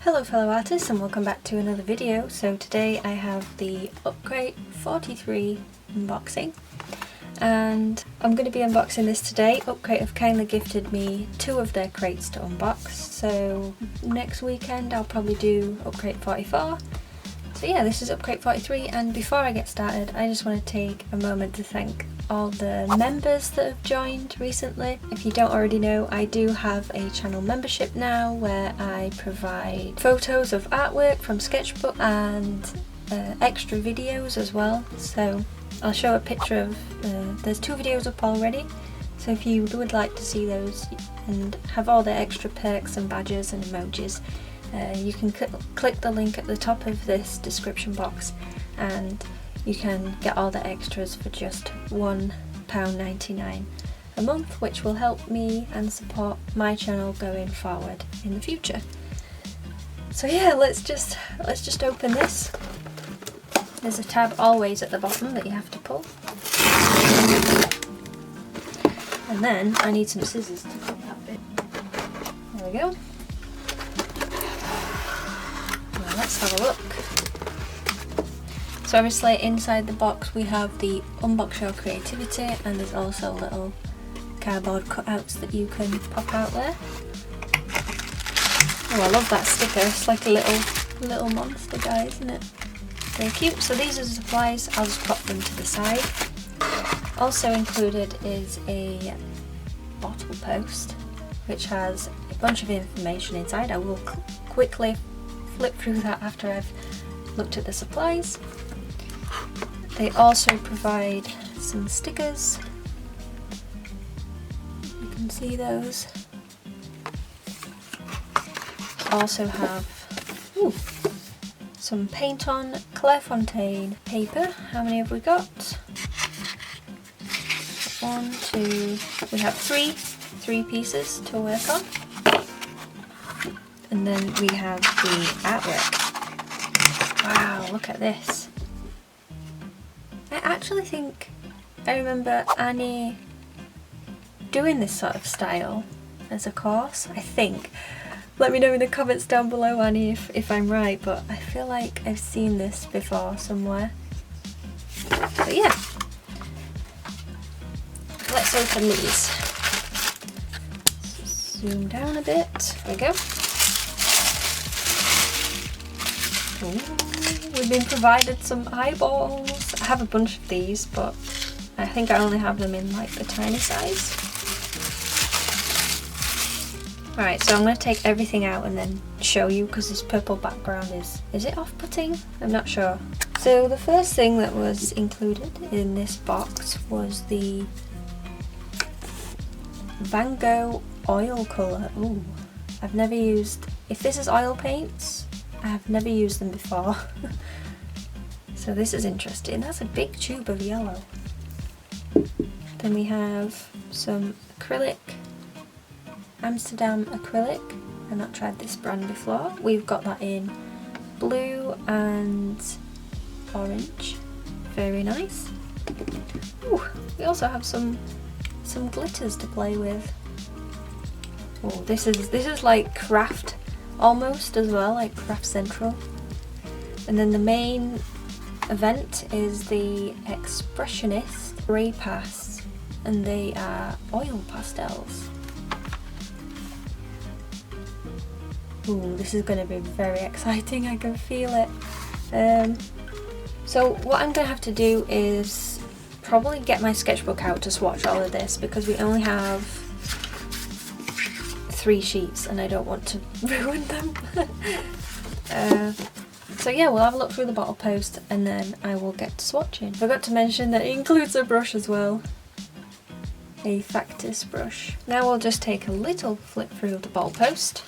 Hello fellow artists and welcome back to another video. So today I have the Upcrate 43 unboxing and I'm going to be unboxing this today. Upcrate have kindly gifted me 2 of their crates to unbox, so next weekend I'll probably do Upcrate 44. So yeah, this is Upcrate 43, and before I get started I just want to take a moment to thank all the members that have joined recently. If you don't already know, I do have a channel membership now where I provide photos of artwork from Sketchbook and extra videos as well. So I'll show a picture of, there's 2 videos up already, so if you would like to see those and have all the extra perks and badges and emojis, you can click the link at the top of this description box and you can get all the extras for just £1.99 a month, which will help me and support my channel going forward in the future. So yeah, let's just open this. There's a tab always at the bottom that you have to pull. And then I need some scissors to cut that bit. There we go. Now let's have a look. So obviously inside the box we have the Unbox Your Creativity, and there's also little cardboard cutouts that you can pop out there. Oh, I love that sticker. It's like a little monster guy, isn't it? Very cute. So these are the supplies. I'll just pop them to the side. Also included is a bottle post which has a bunch of information inside. I will quickly flip through that after I've looked at the supplies. They also provide some stickers. You can see those. Also have some paint on Clairefontaine paper. How many have we got? 1, 2, we have three pieces to work on. And then we have the artwork. Wow, look at this. I actually think I remember Annie doing this sort of style as a course, I think. Let me know in the comments down below, Annie, if I'm right, but I feel like I've seen this before somewhere. But yeah, let's open these. Zoom down a bit, there we go. Ooh, we've been provided some eyeballs. I have a bunch of these, but I think I only have them in like the tiny size. Alright, so I'm going to take everything out and then show you, because this purple background is it off-putting? I'm not sure. So the first thing that was included in this box was the Van Gogh oil colour. Ooh, I've never used, if this is oil paints, I have never used them before. So this is interesting. That's a big tube of yellow. Then we have some acrylic, Amsterdam acrylic. I've not tried this brand before. We've got that in blue and orange. Very nice. Ooh, we also have some glitters to play with. Oh, this is like craft almost as well, like Craft Central. And then the main event is the Expressionist Ray Pass, and they are oil pastels. Ooh, this is going to be very exciting, I can feel it. So what I'm going to have to do is probably get my sketchbook out to swatch all of this, because we only have 3 sheets and I don't want to ruin them. So yeah, we'll have a look through the bottle post and then I will get to swatching. Forgot to mention that it includes a brush as well. A Factus brush. Now we'll just take a little flip through the bottle post.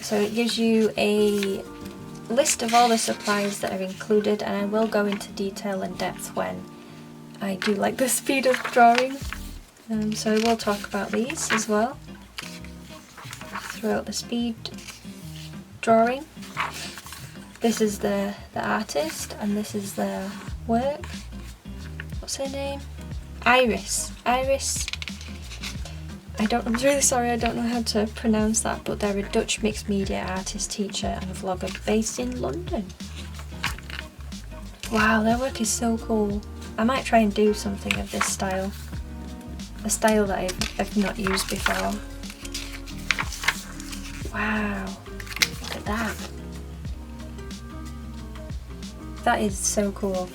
So it gives you a list of all the supplies that are included, and I will go into detail and depth when I do like the speed of drawing. So I will talk about these as well throughout the speed drawing. This is the artist, and this is their work. What's her name? Iris. I'm really sorry, I don't know how to pronounce that, but they're a Dutch mixed media artist, teacher and vlogger based in London. Wow, their work is so cool. I might try and do something of this style. A style that I've not used before. Wow, look at that. That is so cool.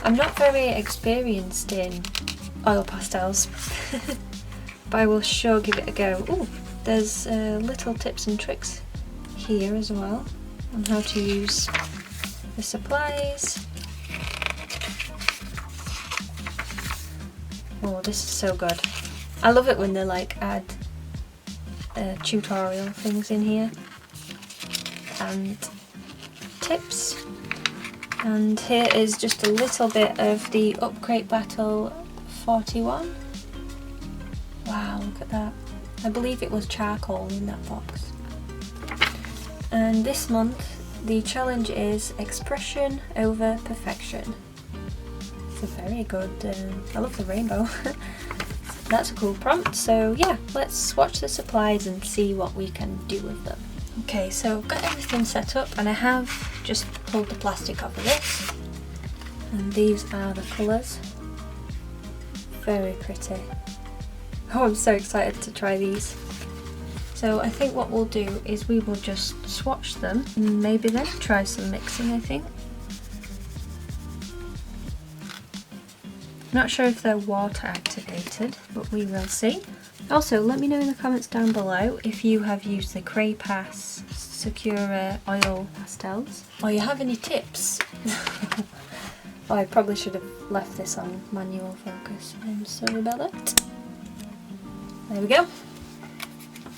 I'm not very experienced in oil pastels, but I will sure give it a go. Ooh, there's little tips and tricks here as well on how to use the supplies. Oh, this is so good. I love it when they like add tutorial things in here and tips. And here is just a little bit of the Upcrate Battle 41. Wow, look at that. I believe it was charcoal in that box. And this month the challenge is expression over perfection. It's a very good, I love the rainbow. That's a cool prompt, so yeah, let's swatch the supplies and see what we can do with them. Okay, so I've got everything set up and I have just pulled the plastic off of this. And these are the colours. Very pretty. Oh, I'm so excited to try these. So I think what we'll do is we will just swatch them and maybe then try some mixing, I think. Not sure if they're water activated, but we will see. Also, let me know in the comments down below if you have used the Craypass Sakura oil pastels, or you have any tips. Oh, I probably should have left this on manual focus. I'm sorry about that. There we go.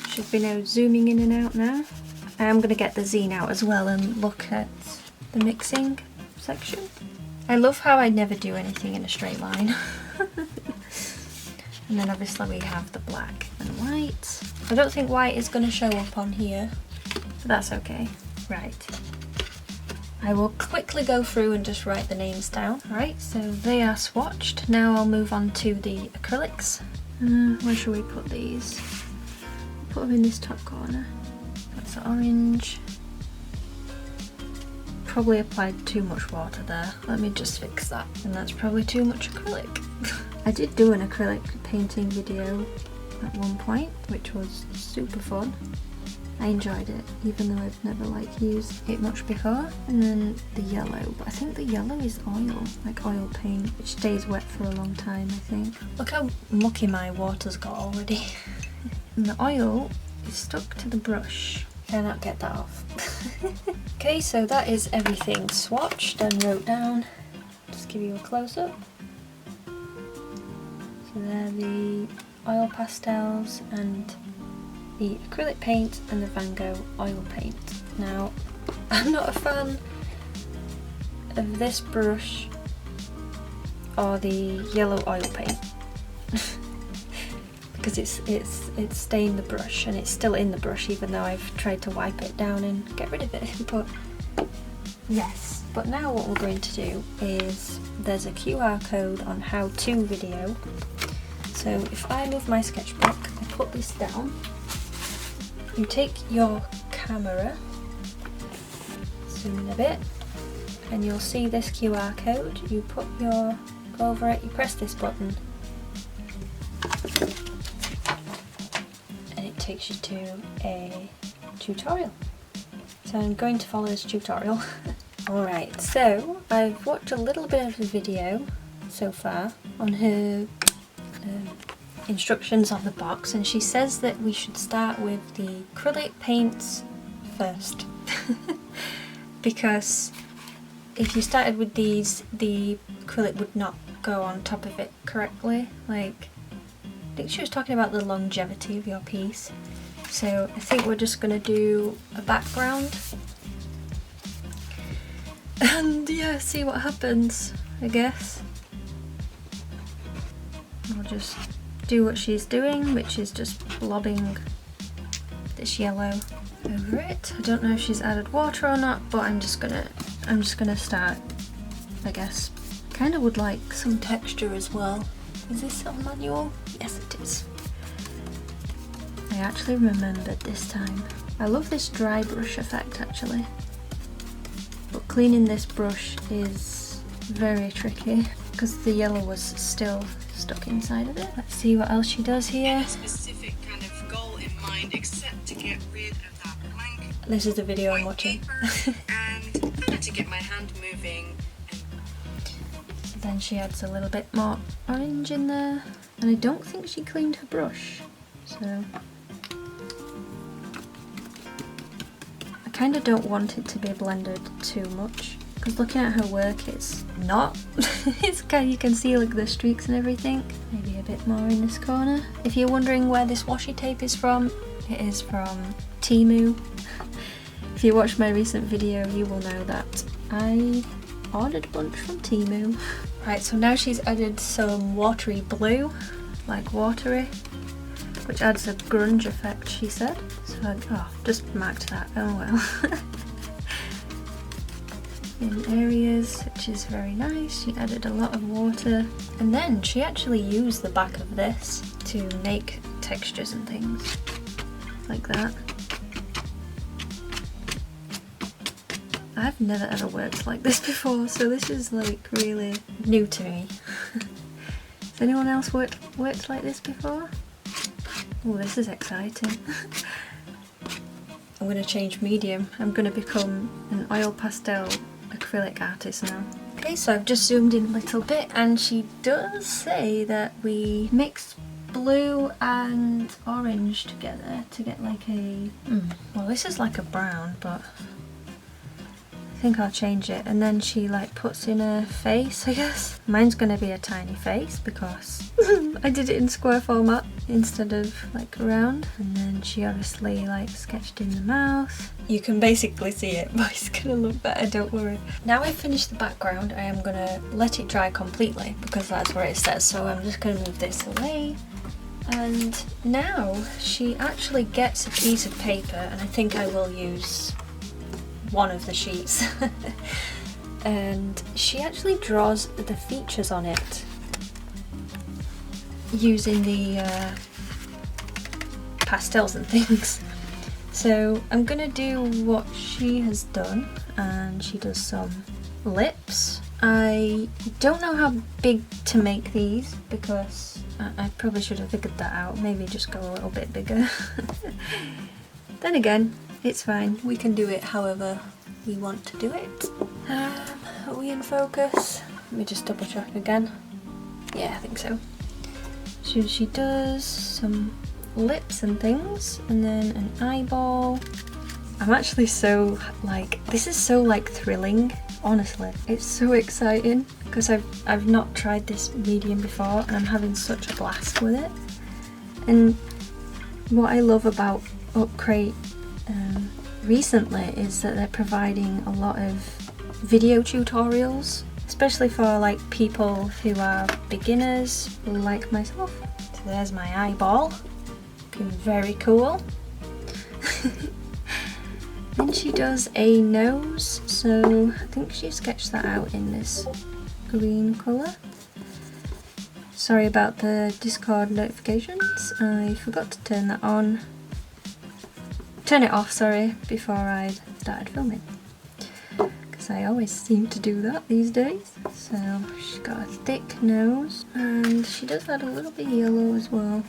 Should be now zooming in and out now. I am going to get the zine out as well and look at the mixing section. I love how I never do anything in a straight line. And then obviously we have the black and white. I don't think white is going to show up on here, but that's okay. Right. I will quickly go through and just write the names down. Right, so they are swatched. Now I'll move on to the acrylics. Where should we put these? Put them in this top corner. That's the orange. Probably applied too much water there. Let me just fix that. And that's probably too much acrylic. I did do an acrylic painting video at one point, which was super fun. I enjoyed it, even though I've never used it much before. And then the yellow, but I think the yellow is oil, like oil paint, which stays wet for a long time, I think. Look how mucky my water's got already. And the oil is stuck to the brush. Cannot get that off. Okay, so that is everything swatched and wrote down. Just give you a close-up. So they're the oil pastels and the acrylic paint and the Van Gogh oil paint. Now, I'm not a fan of this brush or the yellow oil paint because it's stained the brush and it's still in the brush even though I've tried to wipe it down and get rid of it. But yes, but now what we're going to do is there's a QR code on how-to video. So if I move my sketchbook, I put this down. You take your camera, zoom in a bit, and you'll see this QR code. You go over it, you press this button, and it takes you to a tutorial. So I'm going to follow this tutorial. Alright, so I've watched a little bit of the video so far on her instructions on the box, and she says that we should start with the acrylic paints first. Because if you started with these, the acrylic would not go on top of it correctly. Like, I think she was talking about the longevity of your piece. So I think we're just going to do a background. And yeah, see what happens, I guess. I'll just do what she's doing, which is just blobbing this yellow over it. I don't know if she's added water or not, but I'm just gonna start, I guess. Kind of would like some texture as well. Is this on manual? Yes, it is. I actually remembered this time. I love this dry brush effect actually, but cleaning this brush is very tricky because the yellow was still stuck inside of it. Let's see what else she does here. A specific kind of goal in mind, except to get rid of that blank. This is the video I'm watching. And to get my hand moving. Then she adds a little bit more orange in there, and I don't think she cleaned her brush, so I kind of don't want it to be blended too much, because looking at her work it's not. It's kind of, you can see like the streaks and everything. Maybe a bit more in this corner. If you're wondering where this washi tape is from, it is from Temu. If you watched my recent video you will know that I ordered a bunch from Temu. Right, so now she's added some watery blue, like watery, which adds a grunge effect, she said. So I just marked that, oh well. In areas, which is very nice. She added a lot of water, and then she actually used the back of this to make textures and things like that. I've never ever worked like this before, so this is like really new to me. Has anyone else worked like this before? Oh, this is exciting. I'm going to change medium. I'm going to become an oil pastel acrylic artist now. Okay, so I've just zoomed in a little bit, and she does say that we mix blue and orange together to get like a... well, this is like a brown, but I think I'll change it. And then she like puts in a face, I guess. Mine's gonna be a tiny face because I did it in square format instead of like round. And then she obviously like sketched in the mouth. You can basically see it, but it's gonna look better, don't worry. Now I've finished the background, I am gonna let it dry completely because that's what it says. So I'm just gonna move this away. And now she actually gets a piece of paper, and I think I will use one of the sheets. And she actually draws the features on it using the pastels and things. So I'm gonna do what she has done, and she does some lips. I don't know how big to make these because I probably should have figured that out. Maybe just go a little bit bigger. Then again, it's fine. We can do it however we want to do it. Are we in focus? Let me just double check again. Yeah, I think so. So she does some lips and things, and then an eyeball. I'm actually so like, this is so like thrilling, honestly. It's so exciting because I've not tried this medium before, and I'm having such a blast with it. And what I love about Upcrate recently is that they're providing a lot of video tutorials, especially for like people who are beginners like myself. So there's my eyeball, looking very cool. Then she does a nose, so I think she sketched that out in this green colour. Sorry about the Discord notifications, I forgot to turn that on. Turn it off, sorry, before I started filming. Because I always seem to do that these days. So she's got a thick nose, and she does add a little bit of yellow as well.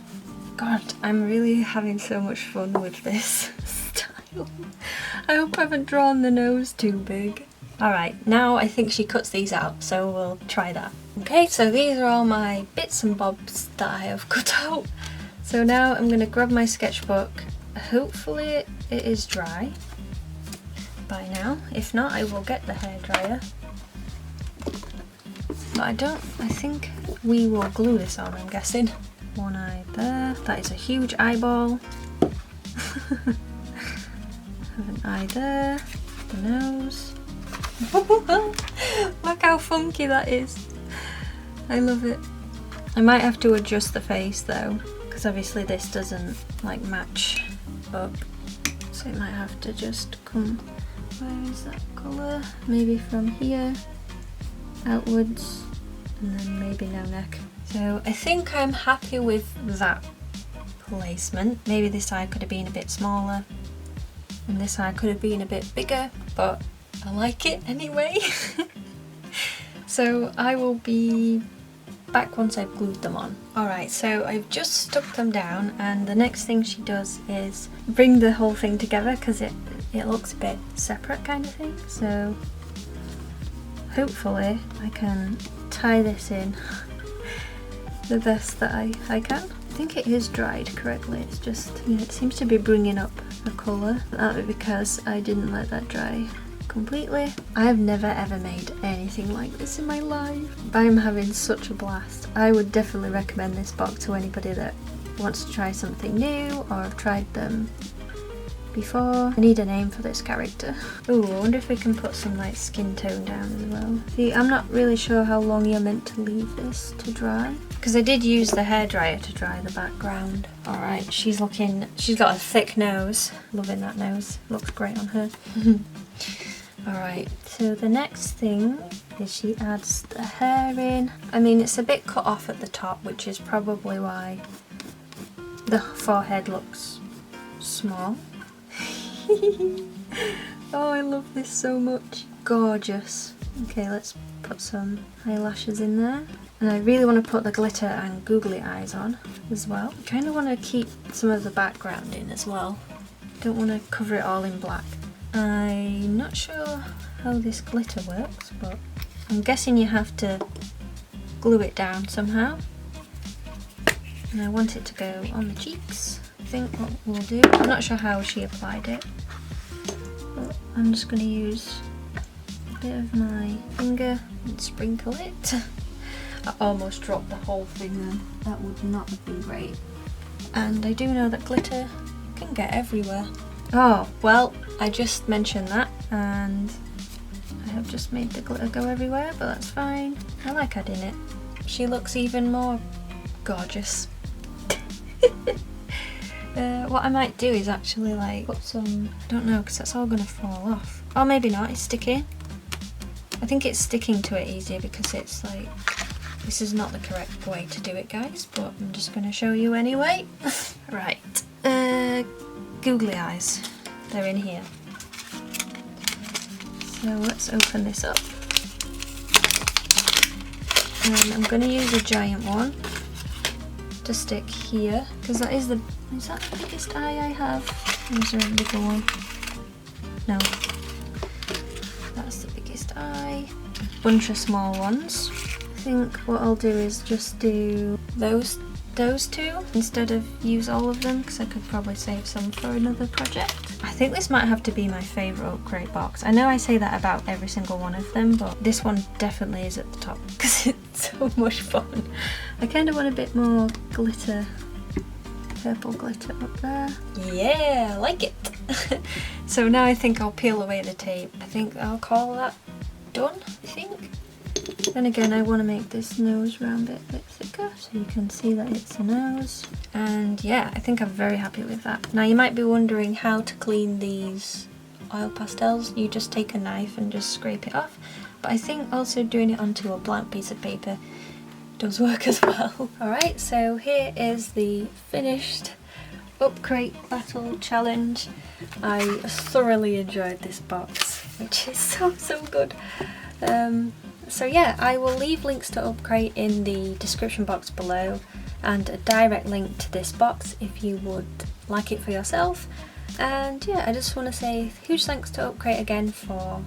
God, I'm really having so much fun with this style. I hope I haven't drawn the nose too big. Alright, now I think she cuts these out, so we'll try that. Okay, so these are all my bits and bobs that I have cut out. So now I'm going to grab my sketchbook. Hopefully it is dry by now. If not, I will get the hairdryer. But I think we will glue this on, I'm guessing. One eye there. That is a huge eyeball. Have an eye there. The nose. Look how funky that is. I love it. I might have to adjust the face though, because obviously this doesn't like match up. So it might have to just come, where is that colour? Maybe from here outwards, and then maybe no neck. So I think I'm happy with that placement. Maybe this eye could have been a bit smaller and this eye could have been a bit bigger, but I like it anyway. So I will be back once I've glued them on. Alright, so I've just stuck them down, and the next thing she does is bring the whole thing together because it looks a bit separate kind of thing. So hopefully I can tie this in the best that I can. I think it is dried correctly, it's just, you know, it seems to be bringing up the colour. That would be because I didn't let that dry completely. I have never ever made anything like this in my life. I'm having such a blast. I would definitely recommend this box to anybody that wants to try something new or have tried them before. I need a name for this character. Ooh, I wonder if we can put some like skin tone down as well. See, I'm not really sure how long you're meant to leave this to dry, because I did use the hairdryer to dry the background. Alright, she's got a thick nose. Loving that nose. Looks great on her. Alright, so the next thing is she adds the hair in. I mean, it's a bit cut off at the top, which is probably why the forehead looks small. Oh, I love this so much. Gorgeous. Okay, let's put some eyelashes in there. And I really want to put the glitter and googly eyes on as well. I kind of want to keep some of the background in as well. Don't want to cover it all in black. I'm not sure how this glitter works, but I'm guessing you have to glue it down somehow. And I want it to go on the cheeks. I think what we'll do, I'm not sure how she applied it, but I'm just going to use a bit of my finger and sprinkle it. I almost dropped the whole thing then. That would not have been great. And I do know that glitter can get everywhere. Oh, well, I just mentioned that and I have just made the glitter go everywhere, but that's fine. I like adding it. She looks even more gorgeous. What I might do is actually like put some, I don't know, because that's all going to fall off. Or maybe not, it's sticking. I think it's sticking to it easier because it's like, this is not the correct way to do it, guys, but I'm just going to show you anyway. Right, googly eyes, they're in here. So let's open this up. And I'm going to use a giant one to stick here, because that is the biggest eye I have? Or is there a bigger one? No. That's the biggest eye. A bunch of small ones. I think what I'll do is just do those two instead of use all of them, because I could probably save some for another project. I think this might have to be my favourite Upcrate box. I know I say that about every single one of them, but this one definitely is at the top because it's so much fun. I kind of want a bit more glitter, purple glitter up there. Yeah, I like it. So now I think I'll peel away the tape. I think I'll call that done, I think. Then again, I want to make this nose round bit a bit thicker so you can see that it's a nose. And yeah, I think I'm very happy with that. Now you might be wondering how to clean these oil pastels. You just take a knife and just scrape it off. But I think also doing it onto a blank piece of paper does work as well. Alright, so here is the finished Upcrate Battle Challenge. I thoroughly enjoyed this box, which is so good. So yeah, I will leave links to Upcrate in the description box below and a direct link to this box if you would like it for yourself. And yeah, I just want to say huge thanks to Upcrate again for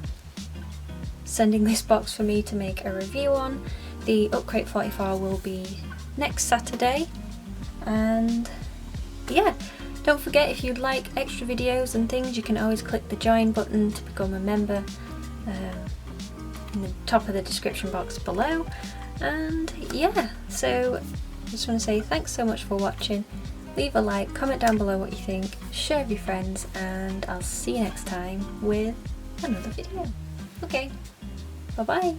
sending this box for me to make a review on. The Upcrate 44 will be next Saturday, and yeah, don't forget, if you'd like extra videos and things, you can always click the join button to become a member in the top of the description box below. And yeah, so I just want to say thanks so much for watching. Leave a like, comment down below what you think, share with your friends, and I'll see you next time with another video. Okay, bye bye.